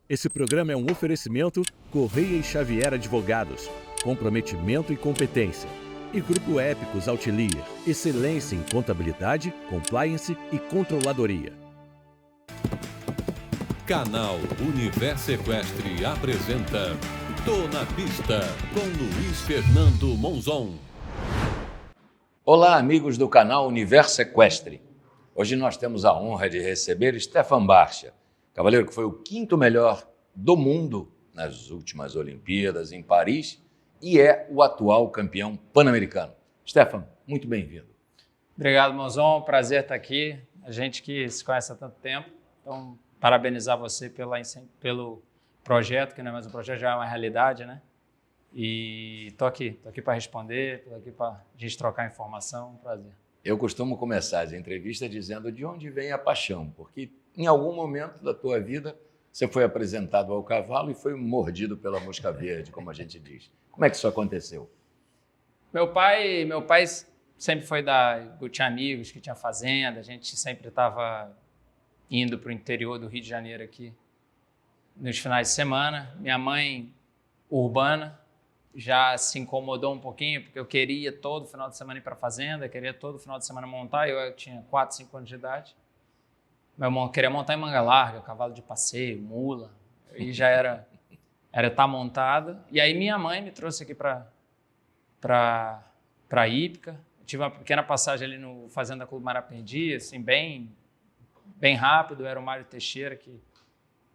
Esse programa é um oferecimento Correia e Xavier Advogados, comprometimento e competência. E Grupo Épicos Outlier, excelência em contabilidade, compliance e controladoria. Canal Universo Equestre apresenta Tô na Pista, com Luiz Fernando Monzon. Olá, amigos do canal Universo Equestre. Hoje nós temos a honra de receber Stefan Barcia, cavaleiro que foi o 5º melhor do mundo nas últimas Olimpíadas em Paris e é o atual campeão pan-americano. Stefan, muito bem-vindo. Obrigado, Monzon. Prazer estar aqui. A gente que se conhece há tanto tempo. Então, parabenizar você pelo projeto, que não é mais um projeto, já é uma realidade, né? E estou aqui para responder, estou aqui para a gente trocar informação. Prazer. Eu costumo começar as entrevistas dizendo de onde vem a paixão, porque em algum momento da tua vida você foi apresentado ao cavalo e foi mordido pela mosca verde, como a gente diz. Como é que isso aconteceu? Meu pai sempre foi eu tinha amigos que tinha fazenda, a gente sempre estava indo para o interior do Rio de Janeiro aqui nos finais de semana. Minha mãe, urbana, já se incomodou um pouquinho, porque eu queria todo final de semana ir para a fazenda, queria todo final de semana montar, eu tinha 4, 5 anos de idade. Meu irmão queria montar em manga larga, cavalo de passeio, mula, e já era estar montada. E aí minha mãe me trouxe aqui para Ípica. Eu tive uma pequena passagem ali no Fazenda Clube Marapendi, assim, bem rápido. Era o Mário Teixeira,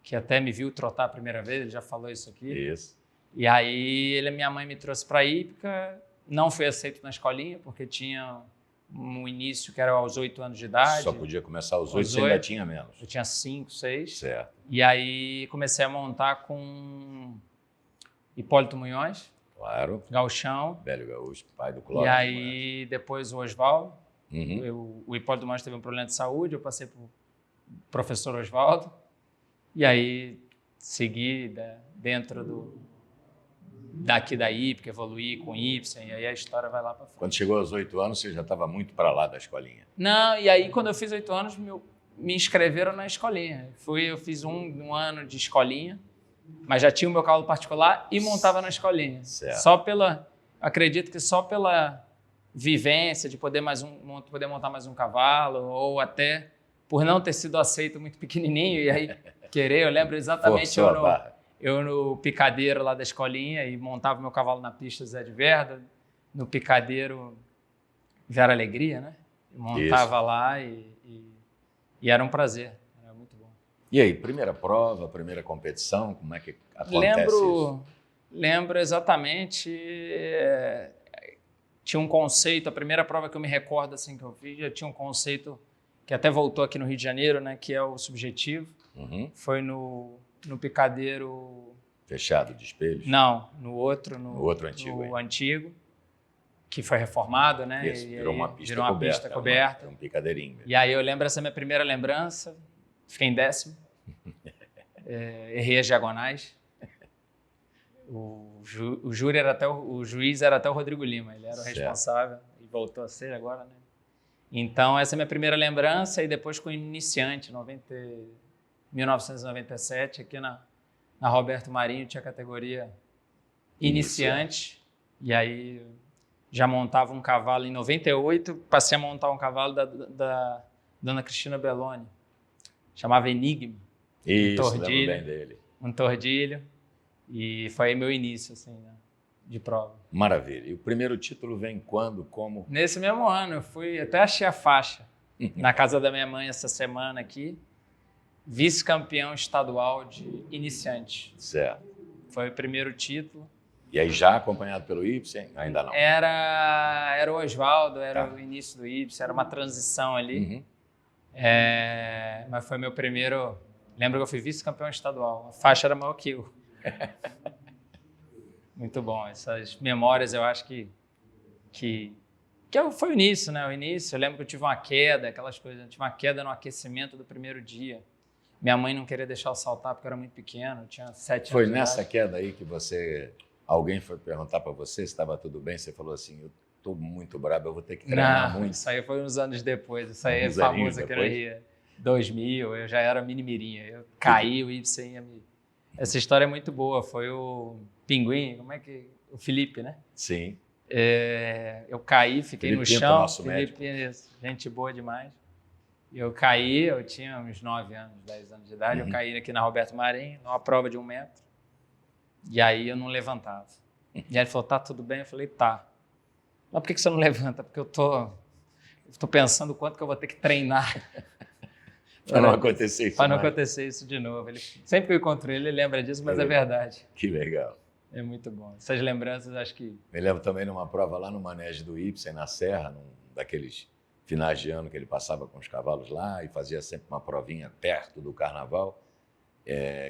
que até me viu trotar a primeira vez, ele já falou isso aqui. Isso. E aí minha mãe me trouxe para Ípica, não fui aceito na escolinha, porque tinha um início que era aos 8 anos de idade. Só podia começar aos 8, você ainda tinha menos. Eu tinha 5, 6. Certo. E aí comecei a montar com Hipólito Munhoz. Claro. Gauchão. Velho gaúcho, pai do Clóvis. E aí depois o Oswaldo. Uhum. O Hipólito Munhoz teve um problema de saúde, eu passei para o professor Oswaldo. E aí segui dentro daqui da Ípica, evoluí com Ibsen, e aí a história vai lá para frente. Quando chegou aos 8 anos, você já estava muito para lá da escolinha. Não, e aí quando eu fiz 8 anos, me inscreveram na escolinha. Eu fiz um ano de escolinha, mas já tinha o meu cavalo particular e montava na escolinha. Certo. Acredito que só pela vivência de poder montar mais um cavalo, ou até por não ter sido aceito muito pequenininho, e aí eu lembro exatamente eu no picadeiro lá da escolinha e montava meu cavalo na pista Zé de Verda, no picadeiro Vera Alegria, né? Montava isso lá e era um prazer, era muito bom. E aí, primeira prova, primeira competição, como é que acontece isso? Lembro exatamente, tinha um conceito, a primeira prova que eu me recordo assim, que eu fiz, já tinha um conceito que até voltou aqui no Rio de Janeiro, né? Que é o subjetivo. Uhum. Foi no picadeiro... Fechado de espelhos? Não, no outro antigo. No antigo, que foi reformado, né? Isso, virou uma pista coberta. Era um picadeirinho mesmo. E aí eu lembro essa minha primeira lembrança, fiquei em 10º, errei as diagonais. O juiz era até o Rodrigo Lima, ele era o responsável e voltou a ser agora, né? Então essa é a minha primeira lembrança e depois com o iniciante, 1997, aqui na Roberto Marinho, tinha a categoria iniciante. E aí já montava um cavalo em 98, passei a montar um cavalo da Dona Cristina Belloni, chamava Enigma. Isso, lembro bem dele. Um tordilho, e foi aí meu início, assim, né, de prova. Maravilha. E o primeiro título vem quando, como? Nesse mesmo ano, até achei a faixa na casa da minha mãe essa semana aqui. Vice-campeão estadual de iniciante. Certo. Foi o primeiro título. E aí já acompanhado pelo Ibsen? Ainda não? Era o Oswaldo, era o início do Ibsen, era uma transição ali. Uhum. Mas foi meu primeiro... Lembro que eu fui vice-campeão estadual. A faixa era maior que eu. Muito bom. Essas memórias eu acho que foi o início, né? O início, eu lembro que eu tive uma queda, aquelas coisas. Eu tive uma queda no aquecimento do primeiro dia. Minha mãe não queria deixar eu saltar porque eu era muito pequeno, eu tinha 7 anos. Foi nessa queda aí que alguém foi perguntar para você se estava tudo bem, você falou assim, eu estou muito brabo, eu vou ter que treinar muito. Isso aí foi uns anos depois, isso aí é famoso aqui no Rio. 2000, eu já era mini-mirinha. Eu caí, o Ibsen ia me... Essa história é muito boa. Foi o Pinguim, como é que... O Felipe, né? Sim. Eu caí, fiquei Felipe no Pinto, chão. nosso médico. Gente boa demais. Eu caí, eu tinha uns 9 anos, 10 anos de idade. Eu caí aqui na Roberto Marinho, numa prova de 1 metro. E aí eu não levantava. E aí ele falou, tá tudo bem? Eu falei, tá. Mas por que você não levanta? Porque eu tô pensando o quanto que eu vou ter que treinar. Para não acontecer isso. Para não acontecer isso de novo. Sempre que eu encontro ele lembra disso, mas é verdade. Que legal. É muito bom. Essas lembranças, acho que... Me lembro também numa prova lá no manege do Ibsen, na Serra, num daqueles finais de ano que ele passava com os cavalos lá e fazia sempre uma provinha perto do carnaval,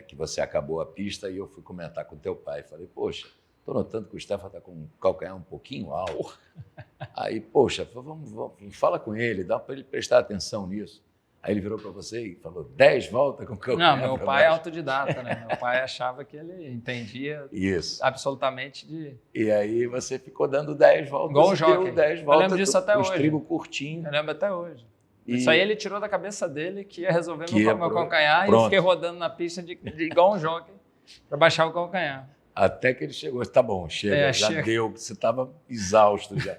que você acabou a pista e eu fui comentar com teu pai. Falei, poxa, estou notando que o Stefan está com o calcanhar um pouquinho alto. Aí, poxa, vamos, fala com ele, dá para ele prestar atenção nisso. Aí ele virou para você e falou 10 voltas com o calcanhar. Não, meu pai é autodidata, né? Meu pai achava que ele entendia isso. Absolutamente de... E aí você ficou dando 10 voltas. Igual um jockey. 10 voltas. Eu lembro disso até hoje. O estribo curtinho. Eu lembro até hoje. Isso aí ele tirou da cabeça dele que ia resolver meu calcanhar. Pronto. E eu fiquei rodando na pista igual um jockey para baixar o calcanhar. Até que ele chegou. Tá bom, chega. Já deu. Você estava exausto já.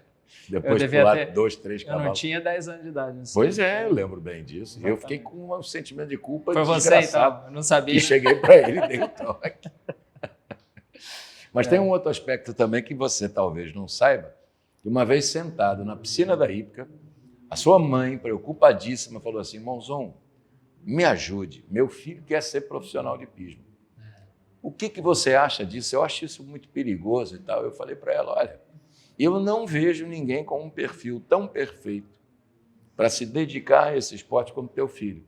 Depois de pular 2, 3 cavalos. Eu não tinha 10 anos de idade. Pois eu lembro bem disso. Exatamente. Eu fiquei com um sentimento de culpa desgraçado. Foi você, então? Eu não sabia. E cheguei para ele e dei um toque. Mas tem um outro aspecto também que você talvez não saiba. Que uma vez sentado na piscina da Hípica, a sua mãe, preocupadíssima, falou assim, Monzon, me ajude. Meu filho quer ser profissional de hipismo. O que você acha disso? Eu acho isso muito perigoso e tal. Eu falei para ela, olha, eu não vejo ninguém com um perfil tão perfeito para se dedicar a esse esporte como teu filho.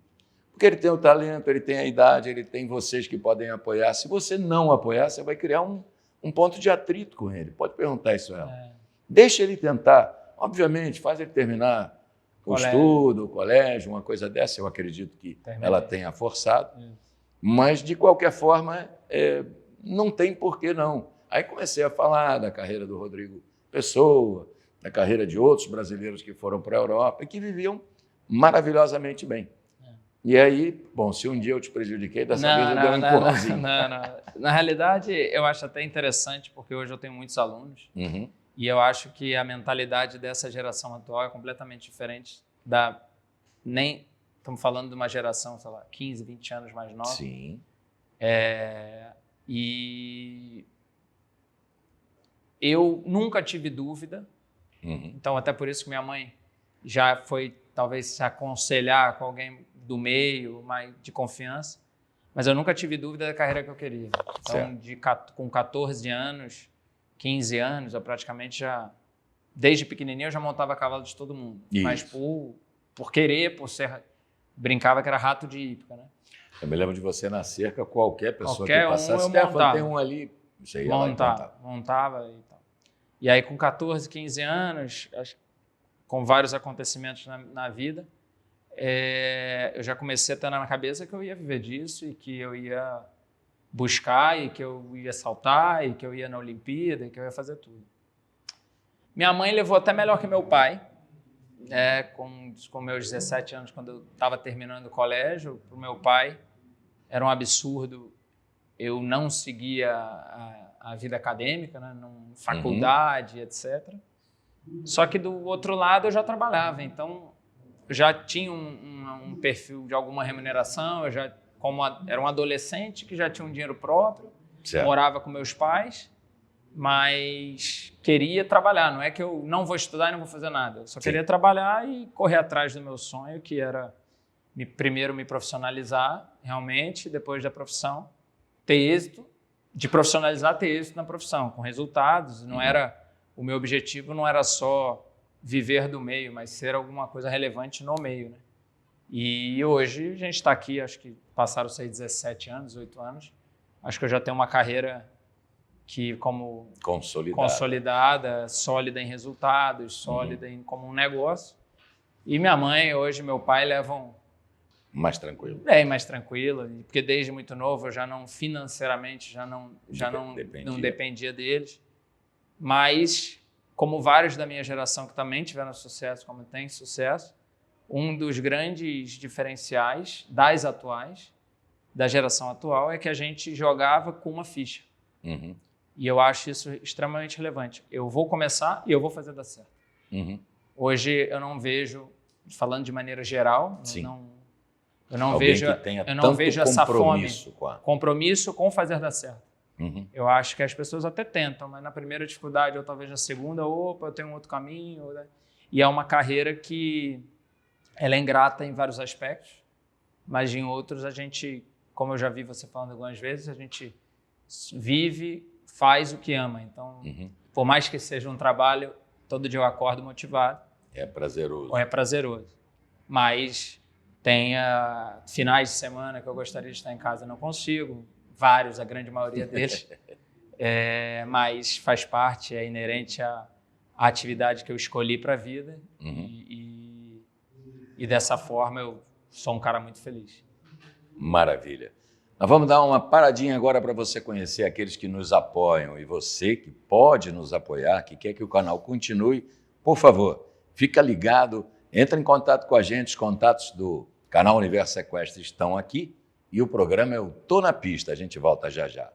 Porque ele tem o talento, ele tem a idade, ele tem vocês que podem apoiar. Se você não apoiar, você vai criar um ponto de atrito com ele. Pode perguntar isso a ela. Deixa ele tentar. Obviamente, faz ele terminar o estudo, o colégio, uma coisa dessa. Eu acredito que ela tenha forçado. Mas, de qualquer forma, não tem por que não. Aí comecei a falar da carreira do Rodrigo Pessoa, da carreira de outros brasileiros que foram para a Europa e que viviam maravilhosamente bem. E aí, bom, se um dia eu te prejudiquei, dessa vez eu dei um empurrãozinho. Não. Na realidade, eu acho até interessante, porque hoje eu tenho muitos alunos, e eu acho que a mentalidade dessa geração atual é completamente diferente da... Estamos falando de uma geração, sei lá, 15, 20 anos mais nova. Sim. E eu nunca tive dúvida, então até por isso que minha mãe já foi talvez se aconselhar com alguém do meio, mais de confiança, mas eu nunca tive dúvida da carreira que eu queria. Então, com 14 anos, 15 anos, eu praticamente desde pequenininho eu já montava cavalo de todo mundo, mas por querer, por ser, brincava que era rato de hípica, né? Eu me lembro de você na cerca, qualquer pessoa que passasse, montava. Tem um ali, você ia montava e tal. E aí, com 14, 15 anos, com vários acontecimentos na vida, eu já comecei a ter na cabeça que eu ia viver disso e que eu ia buscar e que eu ia saltar e que eu ia na Olimpíada e que eu ia fazer tudo. Minha mãe levou até melhor que meu pai, com meus 17 anos, quando eu estava terminando o colégio. Para o meu pai era um absurdo eu não seguir a vida acadêmica, né? Faculdade, etc. Só que do outro lado eu já trabalhava, então eu já tinha um perfil de alguma remuneração, era um adolescente que já tinha um dinheiro próprio, morava com meus pais, mas queria trabalhar. Não é que eu não vou estudar e não vou fazer nada, eu só queria trabalhar e correr atrás do meu sonho, que era primeiro me profissionalizar realmente, depois da profissão ter êxito, de profissionalizar, ter êxito na profissão, com resultados. O meu objetivo não era só viver do meio, mas ser alguma coisa relevante no meio, né? E hoje a gente está aqui, acho que passaram 17 anos, 8 anos. Acho que eu já tenho uma carreira que como consolidada, sólida em resultados, sólida como um negócio. E minha mãe, hoje, meu pai levam... Mais tranquilo. Bem mais tranquilo, porque desde muito novo eu já não, financeiramente, não dependia deles. Mas, como vários da minha geração que também tiveram sucesso, como tem sucesso, um dos grandes diferenciais das atuais, da geração atual, é que a gente jogava com uma ficha. Uhum. E eu acho isso extremamente relevante. Eu vou começar e eu vou fazer dar certo. Uhum. Hoje eu não vejo, falando de maneira geral, Sim. eu não Alguém vejo, que tenha eu não tanto vejo essa fome, compromisso com a... compromisso com fazer dar certo. Uhum. Eu acho que as pessoas até tentam, mas na primeira dificuldade ou talvez na segunda, opa, eu tenho um outro caminho. E é uma carreira que ela é ingrata em vários aspectos, mas em outros a gente, como eu já vi você falando algumas vezes, a gente vive, faz o que ama. Então, por mais que seja um trabalho, todo dia eu acordo motivado. É prazeroso. Ou é prazeroso. Mas tem finais de semana que eu gostaria de estar em casa, não consigo. Vários, a grande maioria deles. Mas faz parte, é inerente à atividade que eu escolhi para a vida. E dessa forma eu sou um cara muito feliz. Maravilha. Nós vamos dar uma paradinha agora para você conhecer aqueles que nos apoiam e você que pode nos apoiar, que quer que o canal continue, por favor, fica ligado, entra em contato com a gente, os contatos do canal Universo Equestre estão aqui e o programa é o Tô na Pista, a gente volta já já.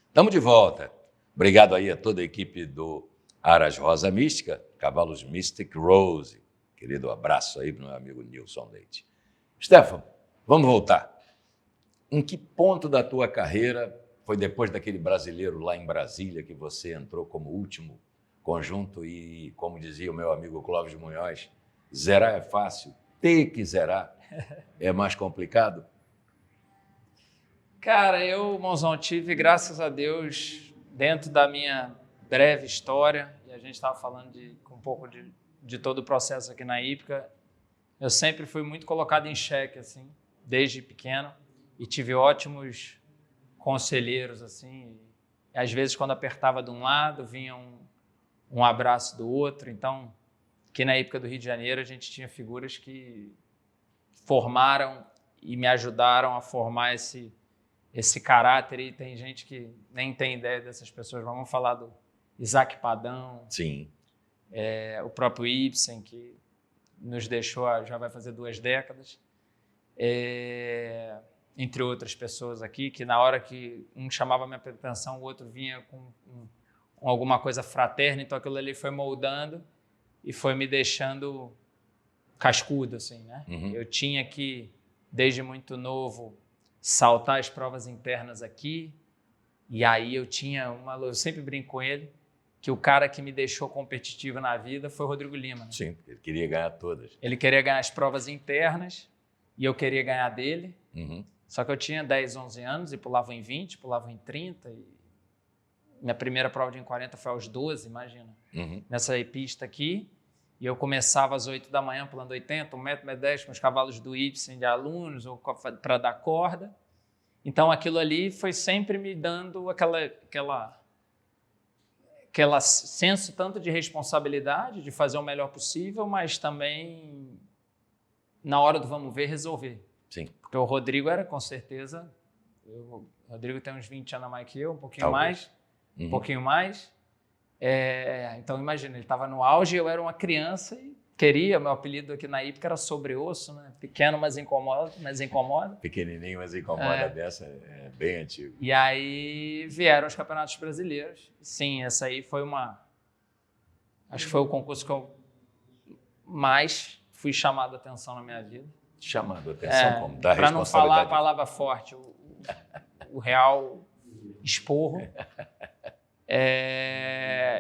Estamos de volta. Obrigado aí a toda a equipe do Aras Rosa Mística, Cavalos Mystic Rose. Querido abraço aí para o meu amigo Nilson Leite. Stefan, vamos voltar. Em que ponto da tua carreira foi depois daquele brasileiro lá em Brasília que você entrou como último conjunto e, como dizia o meu amigo Clóvis Munhoz, zerar é fácil, ter que zerar é mais complicado? Cara, eu, Monzão, tive, graças a Deus, dentro da minha breve história, e a gente estava falando um pouco de todo o processo aqui na Hípica, eu sempre fui muito colocado em xeque, assim, desde pequeno, e tive ótimos conselheiros, assim, e às vezes quando apertava de um lado, vinha um abraço do outro. Então, aqui na Hípica do Rio de Janeiro, a gente tinha figuras que formaram e me ajudaram a formar esse caráter, e tem gente que nem tem ideia dessas pessoas. Vamos falar do Isaac Padão. Sim. O próprio Ibsen, que nos deixou, já vai fazer 2 décadas. Entre outras pessoas aqui, que na hora que um chamava a minha atenção, o outro vinha com alguma coisa fraterna, então aquilo ali foi moldando e foi me deixando cascudo, assim, né? Eu tinha que, desde muito novo, saltar as provas internas aqui, e aí eu sempre brinco com ele, que o cara que me deixou competitivo na vida foi o Rodrigo Lima. Né? Sim, ele queria ganhar todas. Ele queria ganhar as provas internas, e eu queria ganhar dele, só que eu tinha 10, 11 anos, e pulava em 20, pulava em 30, e minha primeira prova de em 40 foi aos 12, imagina, nessa pista aqui. E eu começava às 8 da manhã, pulando 80, 1,10 m com os cavalos do Ibsen de alunos, ou para dar corda. Então, aquilo ali foi sempre me dando aquela senso tanto de responsabilidade, de fazer o melhor possível, mas também, na hora do vamos ver, resolver. Sim. Porque o Rodrigo era, com certeza... O Rodrigo tem uns 20 anos a mais que eu, um pouquinho Talvez. mais. Um pouquinho mais. Então, imagina, ele estava no auge, eu era uma criança e meu apelido aqui na Hípica era Sobre-Osso, né? Pequeno, mas incomoda. Pequenininho, mas incomoda, dessa é bem antigo. E aí vieram os campeonatos brasileiros. Sim, essa aí foi acho que foi o concurso que eu mais fui chamado a atenção na minha vida. Chamando a atenção como? Da para não falar a palavra forte, o real esporro.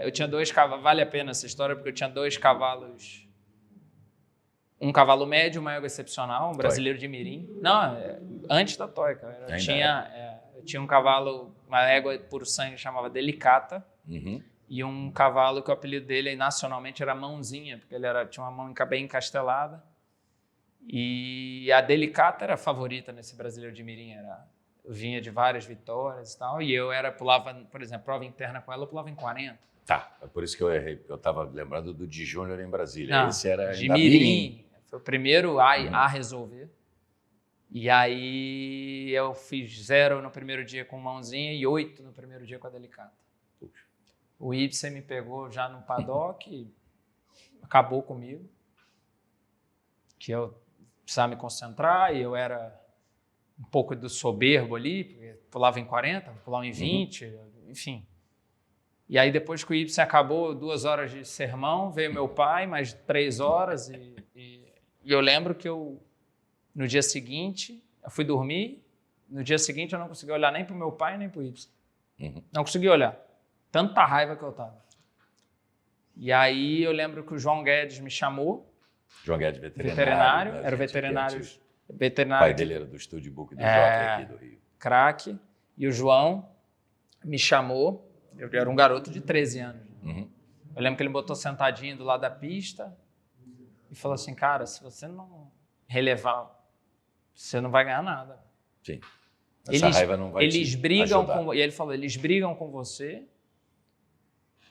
Eu tinha 2 cavalos, vale a pena essa história, porque eu tinha 2 cavalos, um cavalo médio, uma égua excepcional, um brasileiro de mirim. Não, antes da Toica. Eu tinha um cavalo, uma égua puro sangue, chamava Delicata, e um cavalo que o apelido dele nacionalmente era Mãozinha, porque ele tinha uma mão bem encastelada. E a Delicata era a favorita nesse Brasileiro de Mirim. Eu vinha de várias vitórias e tal. E eu pulava, por exemplo, prova interna com ela, eu pulava em 40. Tá, é por isso que eu errei, porque eu estava lembrando do de Júnior em Brasília. Não, Esse era de da Mirim. Foi o primeiro a resolver. E aí eu fiz 0 no primeiro dia com mãozinha e 8 no primeiro dia com a Delicata. Puxa. O Ibsen me pegou já no paddock e acabou comigo. Que eu precisava me concentrar e eu era um pouco do soberbo ali, porque pulava em 40, pulava em 20, enfim. E aí depois que o Ibsen acabou, 2 horas de sermão, veio meu pai, mais 3 horas e eu lembro que no dia seguinte, eu fui dormir, no dia seguinte eu não consegui olhar nem para o meu pai nem para o Ibsen. Não consegui olhar. Tanta raiva que eu estava. E aí eu lembro que o João Guedes me chamou. João Guedes, veterinário. Era o veterinário. O pai dele era do Estúdio Book do Jockey aqui do Rio. Craque. E o João me chamou. Eu era um garoto de 13 anos. Eu lembro que ele me botou sentadinho do lado da pista e falou assim, cara, se você não relevar, você não vai ganhar nada. Sim. Essa raiva não vai eles te brigam ajudar. E ele falou, eles brigam com você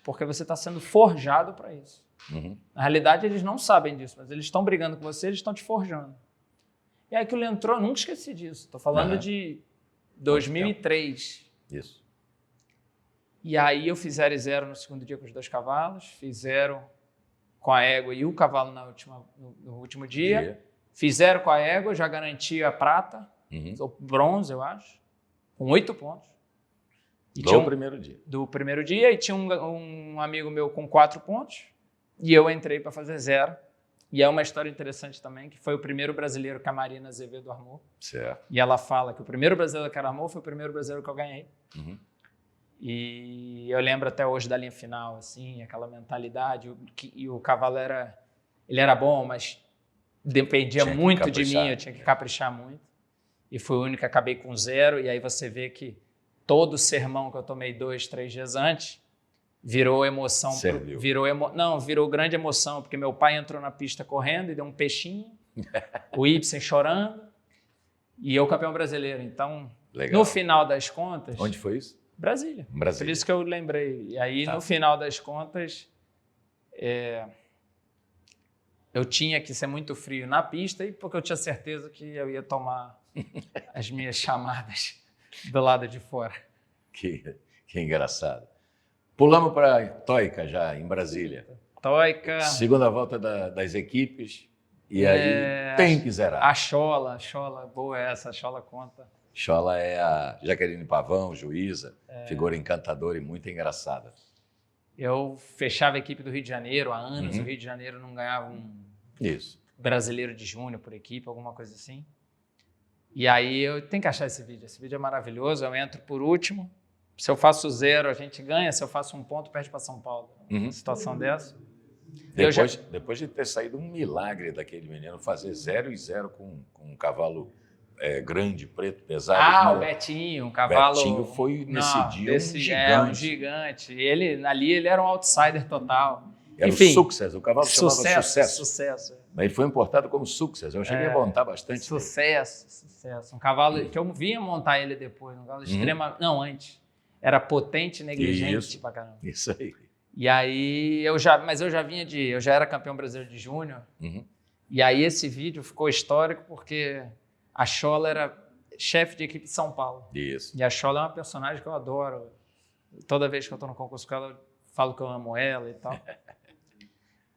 porque você está sendo forjado para isso. Na realidade, eles não sabem disso, mas eles estão brigando com você, eles estão te forjando. E aí que ele entrou, eu nunca esqueci disso. Estou falando de 2003. Isso. E aí eu fiz 0 e 0 no segundo dia com os 2 cavalos, fiz 0 com a égua e o cavalo no último dia. Fiz 0 com a égua, já garanti a prata, ou bronze, eu acho, com 8 pontos. E Primeiro dia. Do primeiro dia, e tinha um amigo meu com 4 pontos, e eu entrei para fazer 0. E é uma história interessante também, que foi o primeiro brasileiro que a Marina Azevedo armou. Certo. E ela fala que o primeiro brasileiro que ela armou foi o primeiro brasileiro que eu ganhei. E eu lembro até hoje da linha final, assim, aquela mentalidade. E o cavalo ele era bom, mas dependia muito de mim, eu tinha que caprichar muito. E fui o único que acabei com 0. E aí você vê que todo o sermão que eu tomei 2, 3 dias antes virou emoção. Virou grande emoção, porque meu pai entrou na pista correndo e deu um peixinho, o Ibsen chorando e eu campeão brasileiro. Então, no final das contas... Onde foi isso? Brasília. Brasília. Por isso que eu lembrei. E aí, no final das contas, eu tinha que ser muito frio na pista, e porque eu tinha certeza que eu ia tomar as minhas chamadas do lado de fora. Que engraçado. Pulamos para Toica já, em Brasília. Toica. Segunda volta das equipes. E aí tem que zerar. A Chola, boa essa, a Chola conta. Chola é a Jaqueline Pavão, juíza, figura encantadora e muito engraçada. Eu fechava a equipe do Rio de Janeiro há anos, o Rio de Janeiro não ganhava um brasileiro de júnior por equipe, alguma coisa assim. E aí eu tenho que achar esse vídeo é maravilhoso, eu entro por último, se eu faço 0 a gente ganha, se eu faço 1 ponto perde para São Paulo. Uma situação dessa. Depois de ter saído um milagre daquele menino, fazer 0 e 0 com um cavalo grande, preto, pesado. O Betinho, um cavalo... Betinho foi nesse dia um gigante. Ele era um outsider total. Era Enfim, o Success, o cavalo chamava Sucesso. Mas ele foi importado como Success, eu cheguei a montar bastante. Sucesso. Um cavalo que eu vinha montar ele depois, um cavalo não, antes. Era potente, negligente pra caramba. Isso aí. E aí, eu já era campeão brasileiro de júnior, e aí esse vídeo ficou histórico porque a Chola era chefe de equipe de São Paulo. Isso. E a Chola é uma personagem que eu adoro. Toda vez que eu estou no concurso com ela, eu falo que eu amo ela e tal.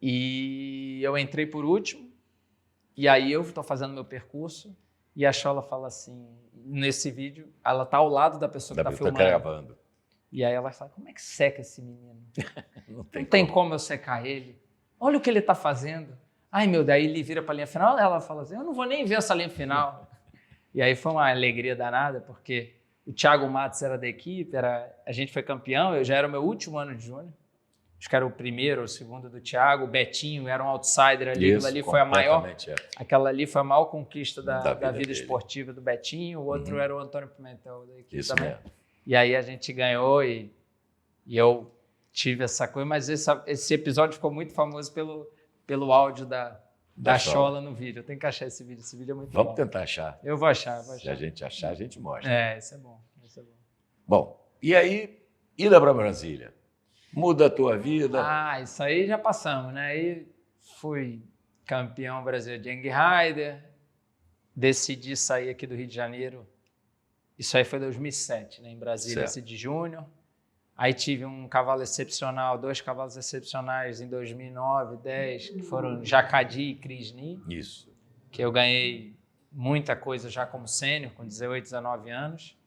E eu entrei por último, e aí eu estou fazendo meu percurso, e a Chola fala assim, nesse vídeo, ela está ao lado da pessoa que está filmando. Gravando. E aí ela fala, como é que seca esse menino? Não tem como eu secar ele. Olha o que ele está fazendo. Ai, meu, daí ele vira para a linha final, ela fala assim, eu não vou nem ver essa linha final. E aí foi uma alegria danada, porque o Thiago Matos era da equipe, a gente foi campeão, eu já era o meu último ano de júnior. Acho que era o primeiro ou o segundo do Thiago, o Betinho era um outsider ali, aquela ali foi a maior conquista da vida esportiva do Betinho, o outro era o Antônio Pimentel da equipe também. Mesmo. E aí a gente ganhou e eu tive essa coisa, mas esse episódio ficou muito famoso pelo áudio da chola no vídeo. Eu tenho que achar esse vídeo. Esse vídeo é muito bom. Vamos tentar achar. Eu vou achar, Se a gente achar, a gente mostra. Isso é bom. Isso é bom. Bom, e aí, ida para Brasília? Muda a tua vida? Isso aí já passamos, né? Aí fui campeão brasileiro de Young Rider, decidi sair aqui do Rio de Janeiro. Isso aí foi em 2007, né? Em Brasília, decidi Júnior. Aí tive um cavalo excepcional, 2 cavalos excepcionais em 2009, 10, que foram Jacadi e Crisni. Isso. Que eu ganhei muita coisa já como sênior, com 18, 19 anos.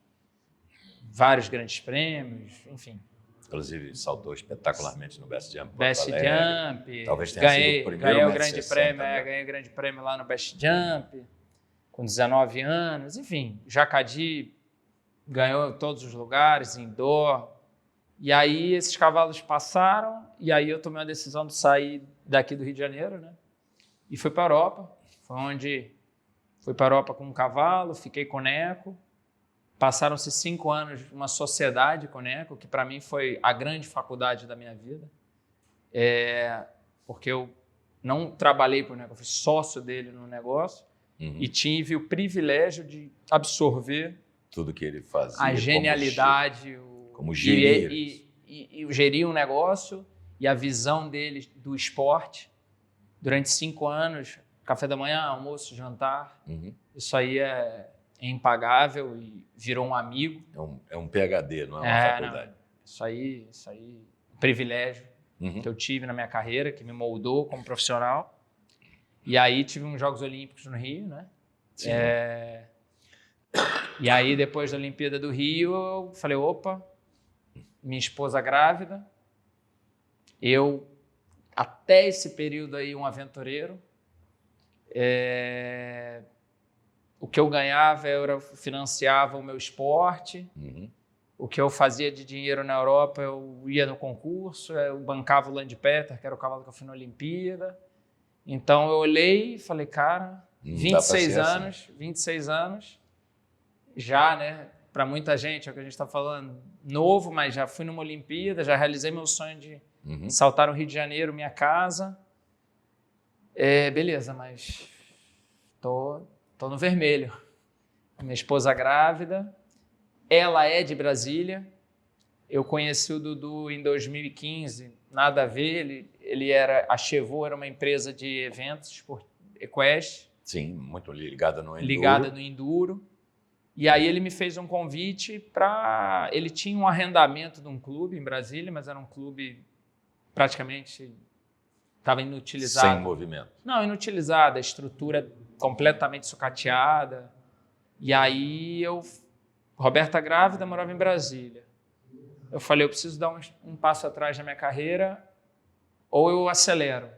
Vários grandes prêmios, enfim. Inclusive, saltou espetacularmente no Best Jump. Best Jump. Talvez tenha sido o primeiro ganhei o 1,60 grande m, prêmio, né? ganhei o grande prêmio lá no Best Jump, com 19 anos. Enfim, Jacadi ganhou em todos os lugares, indoor. E aí esses cavalos passaram, e aí eu tomei a decisão de sair daqui do Rio de Janeiro, né? E fui para a Europa. Foi onde fui para a Europa com um cavalo, fiquei com o Neco. Passaram-se 5 anos de uma sociedade com o Neco, que para mim foi a grande faculdade da minha vida. Porque eu não trabalhei para o Neco, eu fui sócio dele no negócio e tive o privilégio de absorver tudo que ele fazia. A genialidade, como gerir. E gerir um negócio e a visão dele do esporte. Durante 5 anos, café da manhã, almoço, jantar. Isso aí é impagável e virou um amigo. É um PhD, não é uma faculdade. Não. Isso aí, um privilégio que eu tive na minha carreira, que me moldou como profissional. E aí tive uns Jogos Olímpicos no Rio, né? Sim. E aí, depois da Olimpíada do Rio, eu falei, opa, minha esposa grávida, eu, até esse período aí, um aventureiro, o que eu ganhava, eu financiava o meu esporte, o que eu fazia de dinheiro na Europa, eu ia no concurso, eu bancava o Landpeter, que era o cavalo que eu fui na Olimpíada. Então, eu olhei e falei, cara, 26 anos, já, né? Para muita gente, é o que a gente está falando, novo, mas já fui numa Olimpíada, já realizei meu sonho de saltar no Rio de Janeiro, minha casa. Beleza, mas tô no vermelho. Minha esposa grávida, ela é de Brasília. Eu conheci o Dudu em 2015, nada a ver, a Chevaux era uma empresa de eventos equestre. Sim, muito ligada no enduro. Ligada no enduro. E aí ele me fez um convite para... Ele tinha um arrendamento de um clube em Brasília, mas era um clube praticamente... Estava inutilizado. Sem movimento. Não, inutilizada, a estrutura completamente sucateada. E aí Roberta grávida, morava em Brasília. Eu falei, eu preciso dar um passo atrás na minha carreira ou eu acelero.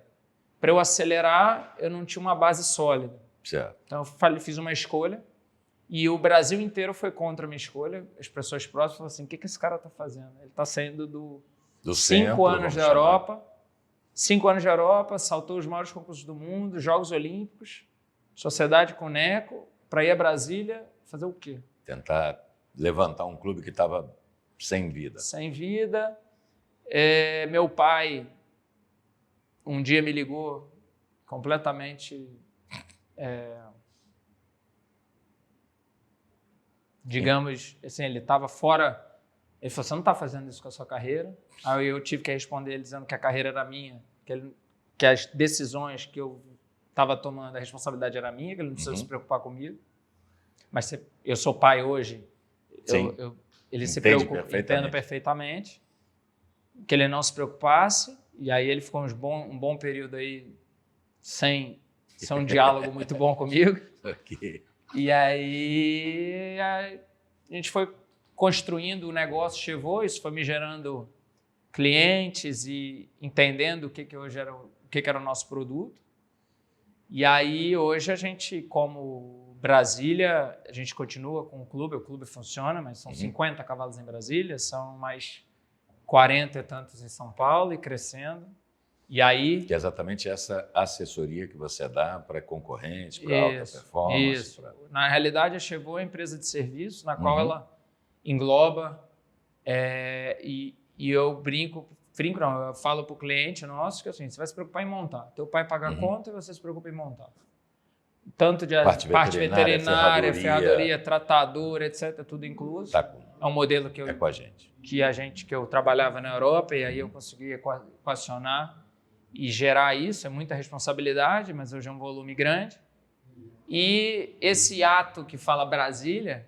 Para eu acelerar, eu não tinha uma base sólida. Certo. Então eu fiz uma escolha. E o Brasil inteiro foi contra a minha escolha. As pessoas próximas falaram assim, o que esse cara está fazendo? Ele está saindo do 5 anos da Europa. 5 anos da Europa, saltou os maiores concursos do mundo, Jogos Olímpicos, sociedade com Neco, para ir a Brasília fazer o quê? Tentar levantar um clube que estava sem vida. Sem vida. Meu pai um dia me ligou completamente... digamos, assim, ele estava fora, ele falou, você não está fazendo isso com a sua carreira. Aí eu tive que responder ele dizendo que a carreira era minha, que as decisões que eu estava tomando, a responsabilidade era minha, que ele não precisa se preocupar comigo. Mas eu sou pai hoje, ele se preocupa, entendo perfeitamente, que ele não se preocupasse, e aí ele ficou um bom período aí sem um diálogo muito bom comigo. Okay. E aí a gente foi construindo o negócio, Chevaux, isso foi me gerando clientes e entendendo o que hoje era o que era o nosso produto. E aí hoje a gente, como Brasília, a gente continua com o clube funciona, mas são 50 cavalos em Brasília, são mais 40 e tantos em São Paulo e crescendo. E aí... Que é exatamente essa assessoria que você dá para concorrentes, para alta performance. Isso. Na realidade, a Chevaux é uma empresa de serviço na qual ela engloba, e eu brinco brinco não, eu falo para o cliente nosso que assim, você vai se preocupar em montar. Teu pai paga a conta e você se preocupa em montar. Tanto de parte veterinária, ferradoria, tratador, etc., tudo incluso. Tá com, é um modelo que com a gente. Que eu trabalhava na Europa e aí eu consegui equacionar e gerar isso. É muita responsabilidade, mas hoje é um volume grande. E esse ato que fala Brasília,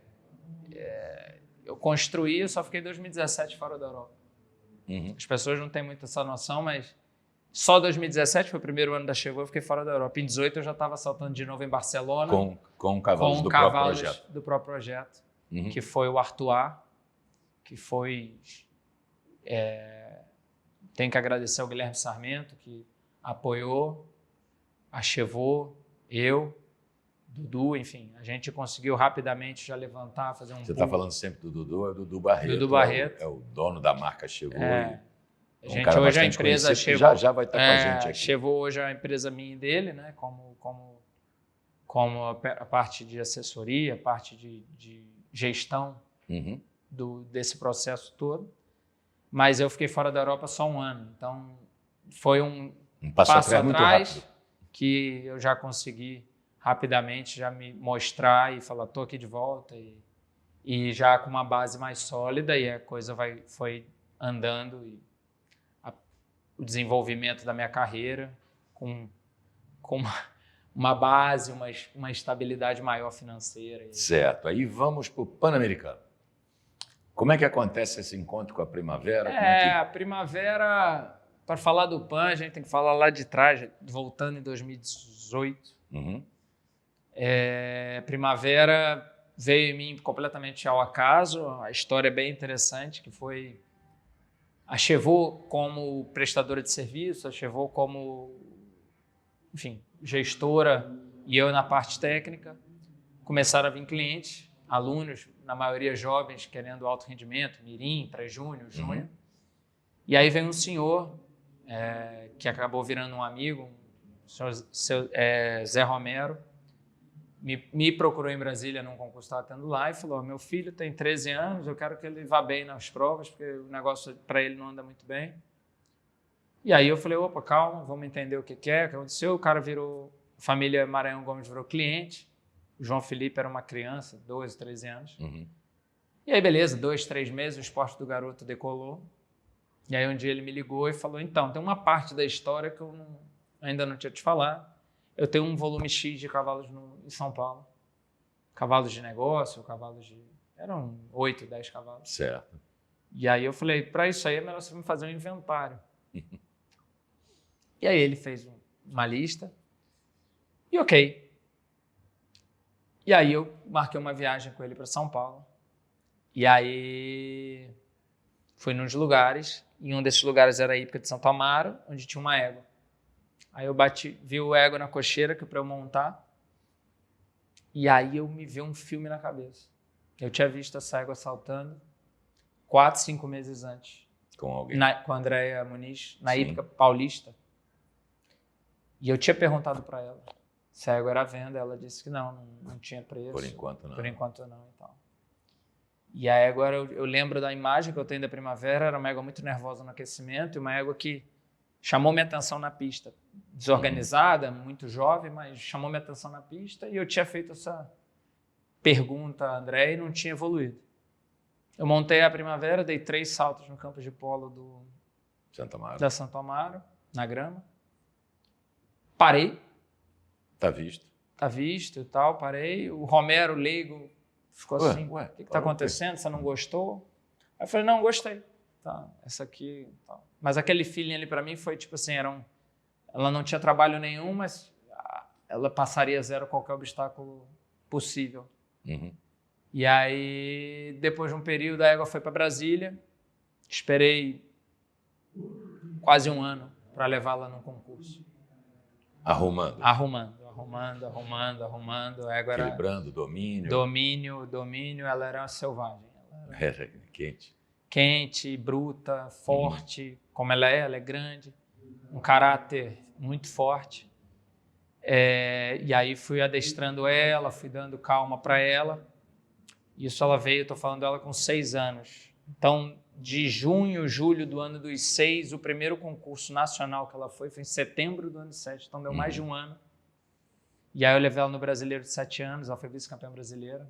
eu construí, eu só fiquei em 2017 fora da Europa. As pessoas não têm muito essa noção, mas só 2017 foi o primeiro ano da Chevaux, eu fiquei fora da Europa. Em 2018 eu já estava saltando de novo em Barcelona. Com cavalos do próprio projeto. Do próprio projeto, que foi o Artois, que foi... tenho que agradecer ao Guilherme Sarmento, que apoiou a Chevaux, eu, Dudu, enfim. A gente conseguiu rapidamente já levantar, fazer um... Você está falando sempre do Dudu, é o Dudu Barreto. Dudu Barreto. É o dono da marca Chevaux. A gente hoje é a empresa Chevaux. Já vai estar com a gente aqui. A Chevaux hoje é a empresa minha e dele, né? Como a parte de assessoria, a parte de gestão desse processo todo. Mas eu fiquei fora da Europa só um ano. Então, foi um passo atrás muito rápido, que eu já consegui rapidamente já me mostrar e falar, estou aqui de volta. E já com uma base mais sólida e a coisa foi andando e o desenvolvimento da minha carreira com uma base, uma estabilidade maior financeira. Certo. Aí vamos para o Pan-Americano. Como é que acontece esse encontro com a Primavera? A Primavera, para falar do Pan, a gente tem que falar lá de trás, voltando em 2018. A Primavera veio em mim completamente ao acaso. A história é bem interessante, que foi a Chevaux como prestadora de serviço, a Chevaux como, enfim, gestora e eu na parte técnica. Começaram a vir clientes, alunos, na maioria jovens, querendo alto rendimento, mirim, pré-júnior, júnior. E aí vem um senhor que acabou virando um amigo, o senhor Zé Romero, me procurou em Brasília num concurso que estava tendo lá e falou, meu filho tem 13 anos, eu quero que ele vá bem nas provas, porque o negócio para ele não anda muito bem. E aí eu falei, opa, calma, vamos entender o que é, o que aconteceu. O cara virou, a família Maranhão Gomes virou cliente, o João Felipe era uma criança, 12, 13 anos. E aí, beleza, 2, 3 meses, o esporte do garoto decolou. E aí um dia ele me ligou e falou, então, tem uma parte da história que eu ainda não tinha te falado. Eu tenho um volume X de cavalos em São Paulo. Cavalos de negócio, eram 8, 10 cavalos. Certo. E aí eu falei, para isso aí é melhor você me fazer um inventário. E aí ele fez uma lista. E ok. E aí eu marquei uma viagem com ele para São Paulo. E aí fui nos lugares. E um desses lugares era a hípica de Santo Amaro, onde tinha uma égua. Aí eu vi o ego na cocheira que para eu montar. E aí eu me vi um filme na cabeça. Eu tinha visto essa égua saltando 4, 5 meses antes. Com alguém? Com a Andréia Muniz, na hípica paulista. E eu tinha perguntado para ela se a égua era à venda. Ela disse que não tinha preço. Por enquanto não. Por enquanto não e tal. E a égua, eu lembro da imagem que eu tenho da Primavera, era uma égua muito nervosa no aquecimento e uma égua que chamou minha atenção na pista. Desorganizada, muito jovem, mas chamou minha atenção na pista e eu tinha feito essa pergunta a André e não tinha evoluído. Eu montei a Primavera, dei 3 saltos no campo de polo da Santo Amaro, na grama. Parei. Tá visto e tal, parei. O Romero, leigo, ficou assim, o que está acontecendo? Você não gostou? Aí eu falei, não, gostei. Tá, essa aqui... Tá. Mas aquele feeling ali para mim foi tipo assim, ela não tinha trabalho nenhum, mas ela passaria 0 qualquer obstáculo possível. E aí, depois de um período, a égua foi para Brasília. Esperei quase um ano para levá-la num concurso. Arrumando. A égua era... Equilibrando, domínio. Domínio, ela era selvagem. Era quente. Quente, bruta, forte, como ela é grande, um caráter muito forte. E aí fui adestrando ela, fui dando calma para ela. Isso ela veio, estou falando dela com 6 anos, Então, de junho, julho do ano dos 6, o primeiro concurso nacional que ela foi em setembro do ano 7. Então, deu mais de um ano. E aí eu levei ela no Brasileiro de 7 anos, ela foi vice-campeã brasileira.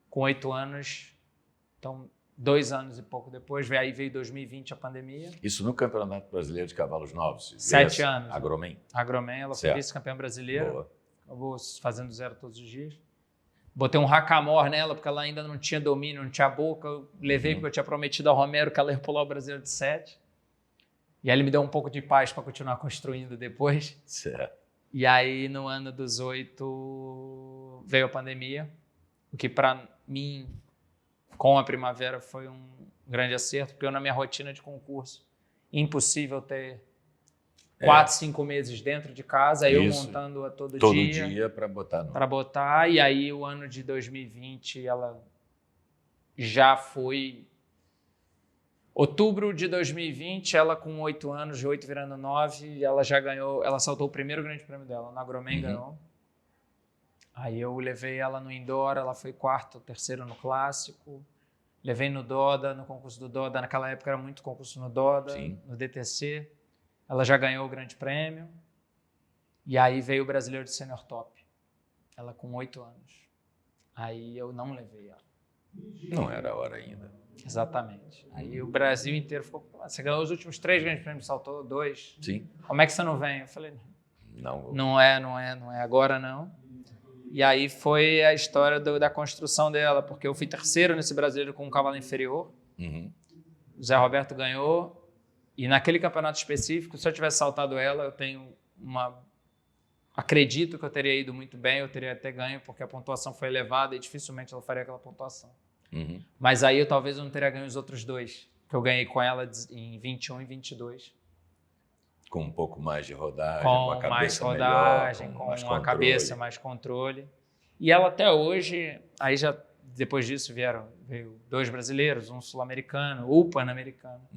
Com 8 anos, então 2 anos e pouco depois, aí veio 2020 a pandemia. Isso no Campeonato Brasileiro de Cavalos Novos? 7 anos. Agromen? Agromen, ela foi vice-campeã brasileira. Boa. Acabou fazendo 0 todos os dias. Botei um hackamore nela, porque ela ainda não tinha domínio, não tinha boca. Eu levei porque eu tinha prometido ao Romero que ela ia pular o Brasileiro de 7. E aí ele me deu um pouco de paz para continuar construindo depois. Certo. E aí, no ano dos 8, veio a pandemia, o que para mim, com a Primavera, foi um grande acerto, porque eu, na minha rotina de concurso, impossível ter 4, 5 meses dentro de casa, eu montando-a todo dia. Todo dia para botar. Para botar, e aí o ano de 2020, ela já foi... Outubro de 2020, ela com 8 anos, de 8 virando 9, ela já ganhou, ela saltou o primeiro grande prêmio dela, na Agromen ganhou. Aí eu levei ela no Indoor, ela foi 4º, 3º no Clássico. Levei no Doda, no concurso do Doda, naquela época era muito concurso no Doda, no DTC. Ela já ganhou o grande prêmio. E aí veio o Brasileiro de Senior Top, ela com 8 anos. Aí eu não levei ela. Não era a hora ainda. Exatamente. Aí o Brasil inteiro ficou... Você ganhou os últimos 3 grandes prêmios, saltou 2. Sim. Como é que você não vem? Eu falei, não é agora não. E aí foi a história da construção dela, porque eu fui 3º nesse brasileiro com um cavalo inferior. O Zé Roberto ganhou. E naquele campeonato específico, se eu tivesse saltado ela, eu tenho acredito que eu teria ido muito bem, eu teria até ganho, porque a pontuação foi elevada e dificilmente ela faria aquela pontuação. Mas aí talvez eu não teria ganho os outros 2, que eu ganhei com ela em 21 e 22. Com um pouco mais de rodagem, com uma cabeça mais rodagem, melhor, com uma cabeça mais controle. E ela até hoje, aí já depois disso veio 2 brasileiros, um sul-americano, o pan-americano.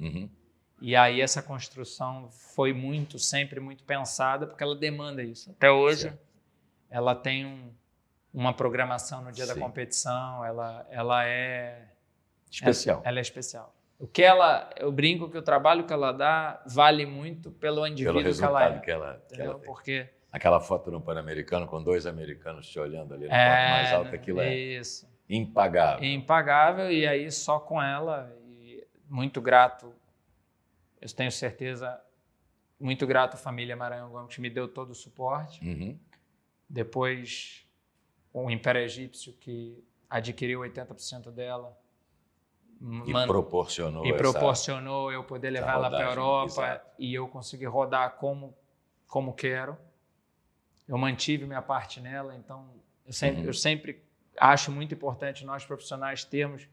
E aí essa construção foi sempre muito pensada, porque ela demanda isso. Até hoje, ela tem uma programação no dia da competição, ela é... Especial. Ela é especial. Eu brinco que o trabalho que ela dá vale muito pelo indivíduo pelo resultado que ela tem. Porque... Aquela foto no Pan-Americano com 2 americanos te olhando ali no ponto mais alto, aquilo é impagável. Impagável, e aí só com ela, e muito grato, eu tenho certeza, muito grato à família Maranhão Gomes, que me deu todo o suporte. Depois, o Império Egípcio, que adquiriu 80% dela. E proporcionou eu poder levar ela para a Europa e eu conseguir rodar como quero. Eu mantive minha parte nela, então eu sempre acho muito importante nós profissionais termos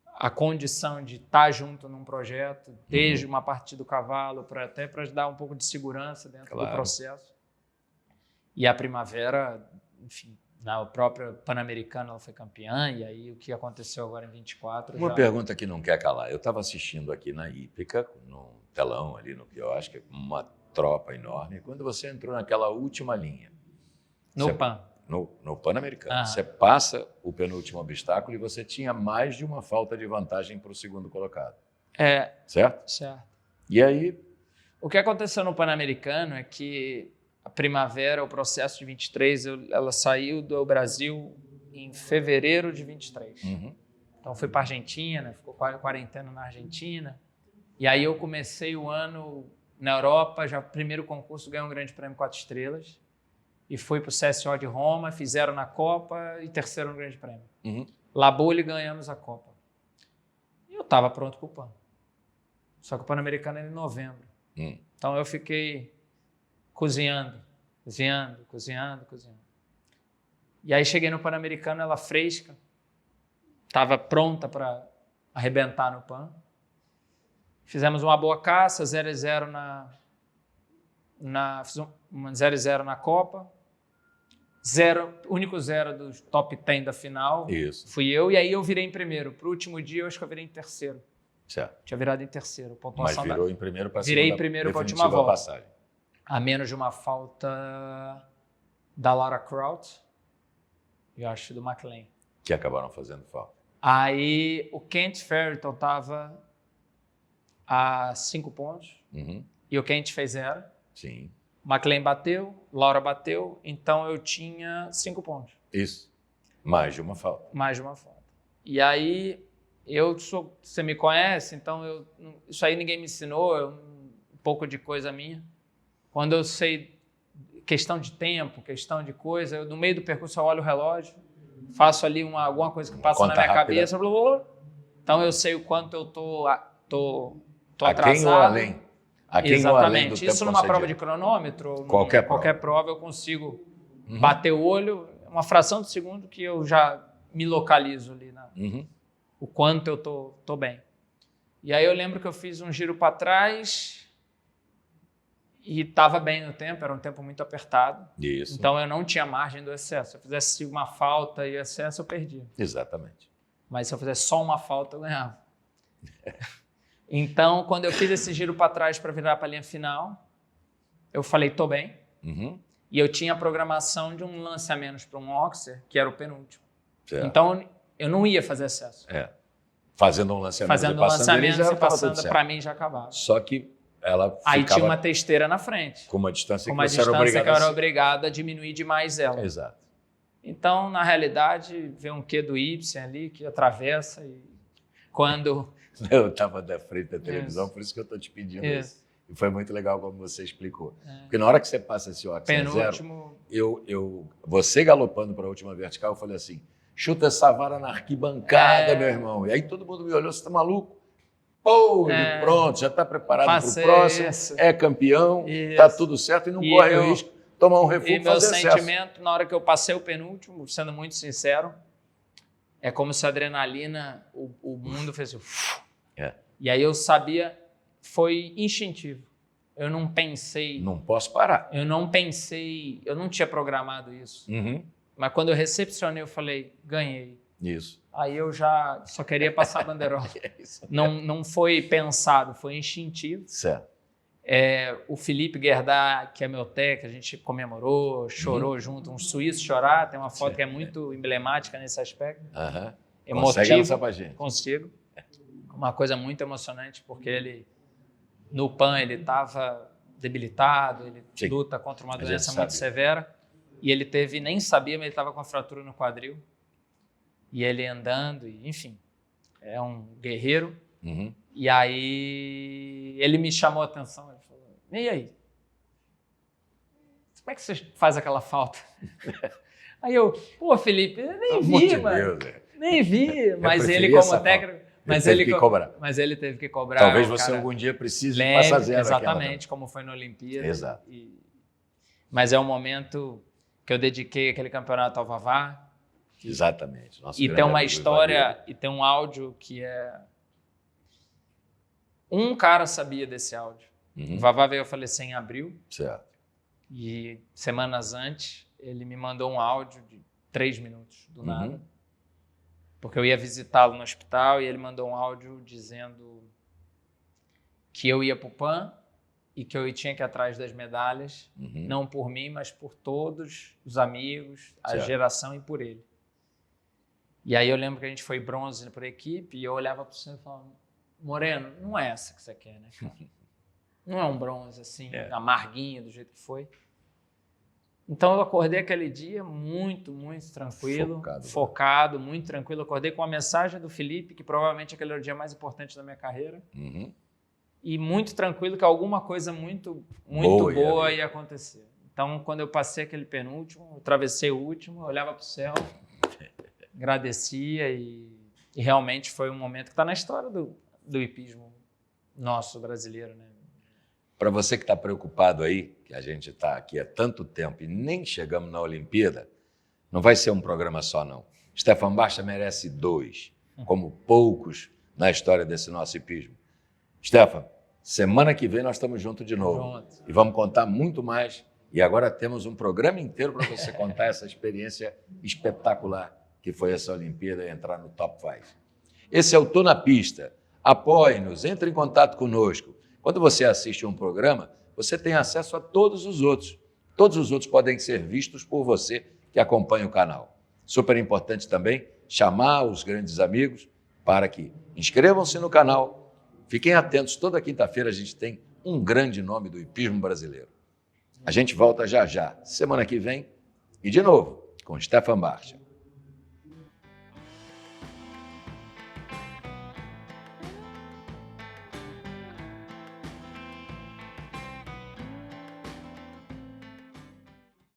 a condição de estar junto num projeto, desde uma parte do cavalo, até para dar um pouco de segurança dentro do processo. E a Primavera, enfim, na própria Pan-Americana ela foi campeã, e aí o que aconteceu agora em 24... Uma pergunta que não quer calar. Eu estava assistindo aqui na Hípica, no telão ali no quiosque, uma tropa enorme, quando você entrou naquela última linha. No Pan-Americano. Você passa o penúltimo obstáculo e você tinha mais de uma falta de vantagem para o segundo colocado. Certo? Certo. E aí? O que aconteceu no Pan-Americano é que a Primavera, o processo de 23, ela saiu do Brasil em fevereiro de 23. Então fui para a Argentina, ficou quarentena na Argentina. E aí eu comecei o ano na Europa, já primeiro concurso, ganhei um grande prêmio 4 estrelas. E fui para o CSO de Roma, fizeram na Copa e 3º no grande prêmio. Labole ganhamos a Copa. E eu estava pronto para o Pan. Só que o Pan-Americano era em novembro. Então eu fiquei cozinhando. E aí cheguei no Pan-Americano, ela fresca, estava pronta para arrebentar no Pan. Fizemos uma boa caça, 0-0 0-0 na Copa, único 0 do top 10 da final. Isso. Fui eu, e aí eu virei em primeiro. Pro último dia, eu acho que eu virei em 3º. Certo. Tinha virado em 3º. Mas virou em primeiro para Virei em primeiro para a última volta. Passagem. A menos de uma falta da Lara Kraut e eu acho do McLean. Que acabaram fazendo falta. Aí o Kent Ferriton estava a 5 pontos e o Kent fez 0. Sim. McLean bateu, Laura bateu, então eu tinha 5 pontos. Isso. Mais de uma falta. Mais de uma falta. E aí, você me conhece, então isso aí ninguém me ensinou, um pouco de coisa minha. Quando eu sei questão de tempo, questão de coisa, no meio do percurso eu olho o relógio, faço ali alguma coisa que passa na minha cabeça, blá, blá, blá. Então eu sei o quanto eu tô atrasado. Aquém ou além? Aquém ou além do tempo Isso numa prova de cronômetro, qualquer prova eu consigo bater o olho, uma fração de segundo que eu já me localizo ali, o quanto eu tô bem. E aí eu lembro que eu fiz um giro para trás e estava bem no tempo, era um tempo muito apertado. Isso. Então eu não tinha margem do excesso. Se eu fizesse uma falta e excesso, eu perdia. Exatamente. Mas se eu fizesse só uma falta, eu ganhava. Então, quando eu fiz esse giro para trás para virar para a linha final, eu falei, tô bem. E eu tinha a programação de um lance a menos para um Oxer, que era o penúltimo. Certo. Então, eu não ia fazer excesso. Fazendo um lançamento e passando, para mim já acabava. Só que ela ficava... Aí tinha uma testeira na frente. Com uma distância que você era obrigado a diminuir demais ela. Exato. Então, na realidade, vê um quê do Y ali que atravessa e quando... Eu estava da frente da televisão, por isso que eu estou te pedindo isso. E foi muito legal como você explicou. Porque na hora que você passa esse Oxer zero, você galopando para a última vertical, eu falei assim, chuta essa vara na arquibancada, meu irmão. E aí todo mundo me olhou, você está maluco? Pô, pronto, já está preparado para o próximo, é campeão, está tudo certo e não corre o risco de tomar um refúgio e fazer excesso. Meu sentimento, na hora que eu passei o penúltimo, sendo muito sincero, é como se a adrenalina, o mundo fez assim. E aí eu sabia, foi instintivo. Eu não pensei... Não posso parar. Eu não pensei, eu não tinha programado isso. Mas quando eu recepcionei, eu falei, ganhei. Isso. Aí eu já só queria passar a banderola. Não foi pensado, foi instintivo. Certo. O Felipe Guerdá, que é meu técnico, a gente comemorou, chorou junto. Um suíço chorar, tem uma foto que é muito emblemática nesse aspecto. Consegue essa pra gente? Consigo. Uma coisa muito emocionante, porque ele, no PAN, ele estava debilitado, ele luta contra uma doença muito severa. E ele nem sabia, mas ele estava com a fratura no quadril. E ele andando, enfim, é um guerreiro. E aí ele me chamou a atenção, ele falou, e aí? Como é que você faz aquela falta? Aí eu, pô, Felipe, eu nem vi, mano. Nem vi, mas ele como técnico... Mas ele teve que cobrar. Talvez você algum dia precise passar zero. Exatamente, como foi na Olimpíada. Exato. Mas é um momento que eu dediquei aquele campeonato ao Vavá. Exatamente. E tem uma história, e tem um áudio que é... Um cara sabia desse áudio. O Vavá veio a falecer em abril. Certo. E semanas antes, ele me mandou um áudio de 3 minutos, do nada. Porque eu ia visitá-lo no hospital e ele mandou um áudio dizendo que eu ia para o PAN e que eu tinha que ir atrás das medalhas, não por mim, mas por todos os amigos, a geração e por ele. E aí eu lembro que a gente foi bronze por equipe e eu olhava para você e falava, Moreno, não é essa que você quer, né, cara? Não é um bronze assim, amarguinho do jeito que foi. Então eu acordei aquele dia muito, muito tranquilo, focado, muito tranquilo. Acordei com a mensagem do Felipe, que provavelmente aquele era o dia mais importante da minha carreira. E muito tranquilo que alguma coisa muito boa ia acontecer. Então, quando eu passei aquele penúltimo, eu atravessei o último, eu olhava para o céu, agradecia e realmente foi um momento que está na história do hipismo nosso brasileiro, né? Para você que está preocupado aí, que a gente está aqui há tanto tempo e nem chegamos na Olimpíada, não vai ser um programa só, não. Stefan Barcia merece 2, como poucos na história desse nosso hipismo. Stefan, semana que vem nós estamos juntos de novo. E vamos contar muito mais. E agora temos um programa inteiro para você contar essa experiência espetacular que foi essa Olimpíada e entrar no Top 5. Esse é o Tô na Pista. Apoie-nos, entre em contato conosco. Quando você assiste um programa, você tem acesso a todos os outros. Todos os outros podem ser vistos por você que acompanha o canal. Super importante também, chamar os grandes amigos para que inscrevam-se no canal. Fiquem atentos, toda quinta-feira a gente tem um grande nome do hipismo brasileiro. A gente volta já já, semana que vem, e de novo, com Stefan Barcha.